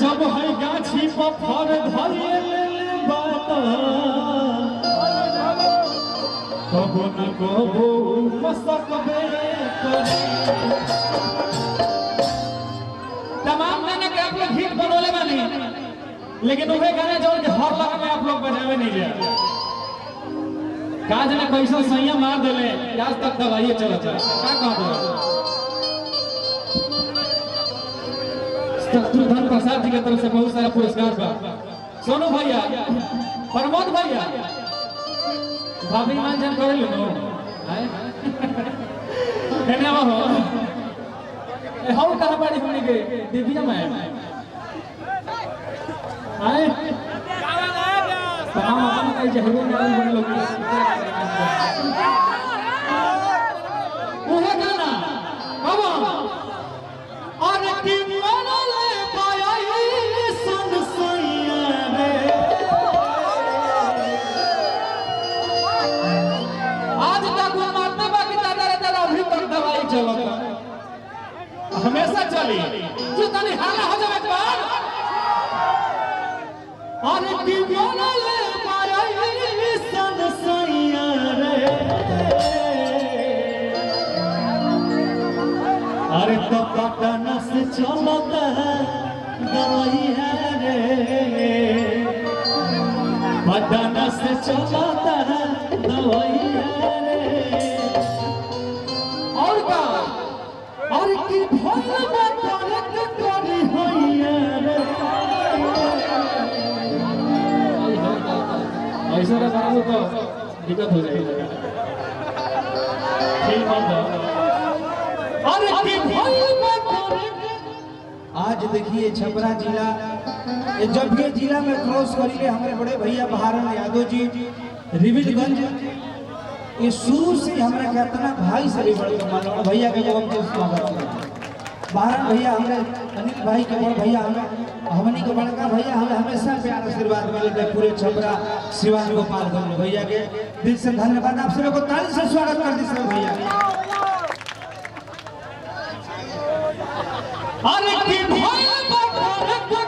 जब है गाछी पत्थर धरिए बात कबो न कबो मसकबे करे। तमाम गाना के आप लोग हिट बनोले बानी, लेकिन वही गाने जोड़ के हर लगा में आप लोग बजावे नहीं जाए। काज ने कैसा सैया मार देले आज तक दवाई चलत है का कहबो। शत्रुघ्न प्रसाद जी के तरफ से बहुत सारा पुरस्कार बा। सोनू भैया, प्रमोद भैया, भाभी मान जन करे लो आए कहने हो ए हो कहां बाड़ी हमने के दिव्या मैम आए तमाम अपन कई जहरो में बन लोग ओहे गाना बाबा और की मनले पाई सन सैया रे। आज तक वो मारते बाकी दादा अभी तक दवाई चलता हमेशा चली जो तनी हाला हो जावे एक बार और की मनले पाई सन सैया रे। अरे तो पटना से चलता दवाई है रे, पटना से चलता दवाई है रे। और का और की भोल में करे करी होई है रे। ऐसा ना करो तो दिक्कत हो जाएगी। ठीक है आज देखिए छपरा जिला, जब ये जिला में क्रॉस करिए हमारे बड़े भैया बहारन यादव जी रिविलगंज, ये शुरू से हमारे कहतना भाई से भी बड़े मानो भैया के जब हमको स्वागत किया। बहारन भैया हमारे अनिल भाई के बड़े भैया हमें हमनी के बड़का भैया हमें हमेशा प्यार आशीर्वाद मिलता है। पूरे छपरा सिवान गोपालगंज भैया के दिल से धन्यवाद। आप सभी को ताली से स्वागत कर दी सब भैया। अरे की भोल बात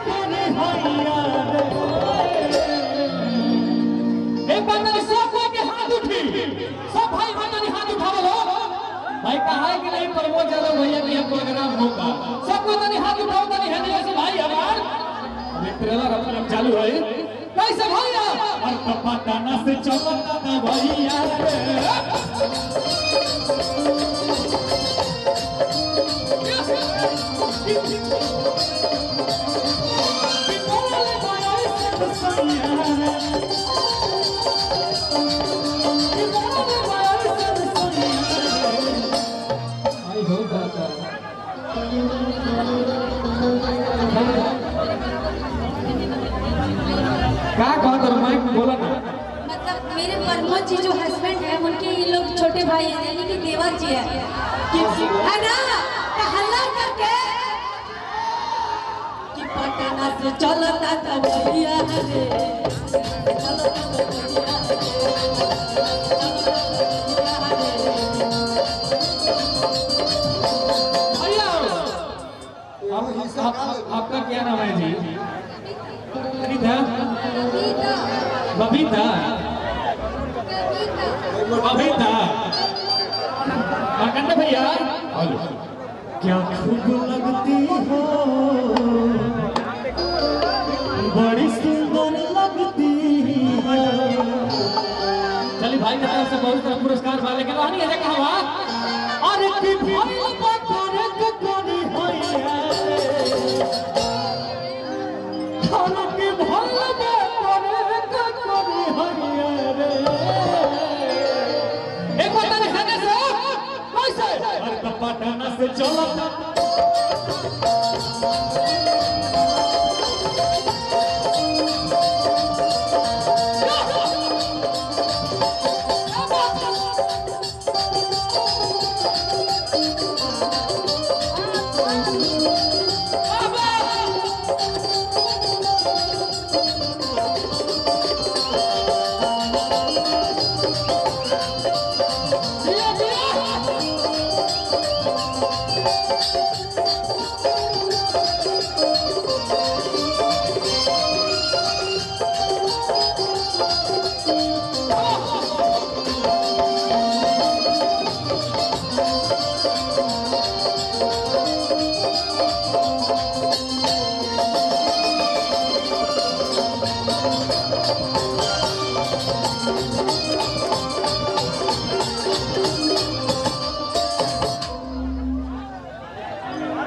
करे होइया रे। एक बार मेरे सब के हाथ उठी, सब भाई बहन हाथ उठाओ लो। भाई कहा है कि नहीं प्रमोद यादव भैया के प्रोग्राम होगा, सबको तनी हाथ उठाओ तनी है जैसे भाई हमार अभी ट्रेलर अपना चालू है कैसे भैया। और पटना से चलता भैया रे। क्या कहते हो माइक बोला ना। मतलब मेरे प्रमोद जी जो हस्बैंड है उनके ये लोग छोटे भाई हैं यानी कि देवर जी है ना। हल्ला करके कि पटना से चलता दवाइया रे, चलता दवाइया रे। आपका क्या नाम है जी? बबीता। बबीता बबीता कंटे भैया क्या खूब लगती हो, बड़ी सुंदर लगती हो। चलिए भाई की तरफ से बहुत सारा पुरस्कार वाले के कहानी है कहा और की भोल पकड़े के कोनी होई है। पटना से चलता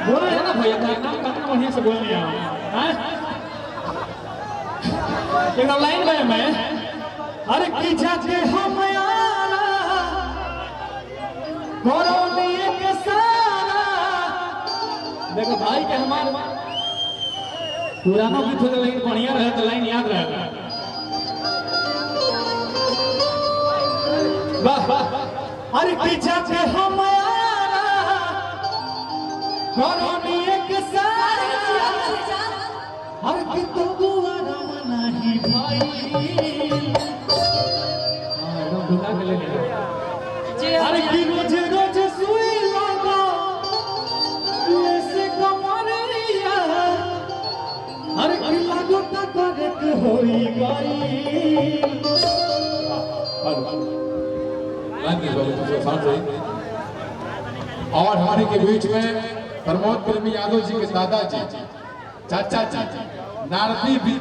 बोल रहे हैं ना भैया का नाम कितना बढ़िया से बोल लिया हैं एक लाइन में मैं अरे की जाके हम यारा कोरोनिए के सारा देखो भाई के हमारे पुराना गीत हो लेकिन बढ़िया रहे तो लाइन याद रहेगा वाह वाह अरे की जाके हम यारा कोरोनिए के सारा हर की तो गुआरा नहीं भाई एकदम दुका के ले लिया अरे की रोज रोज सुई लगा ऐसे कमरिया अरे की लागो त करे के होई गई और हमारे के बीच में प्रमोद प्रेमी यादव जी के दादाजी चाचा जी नारदी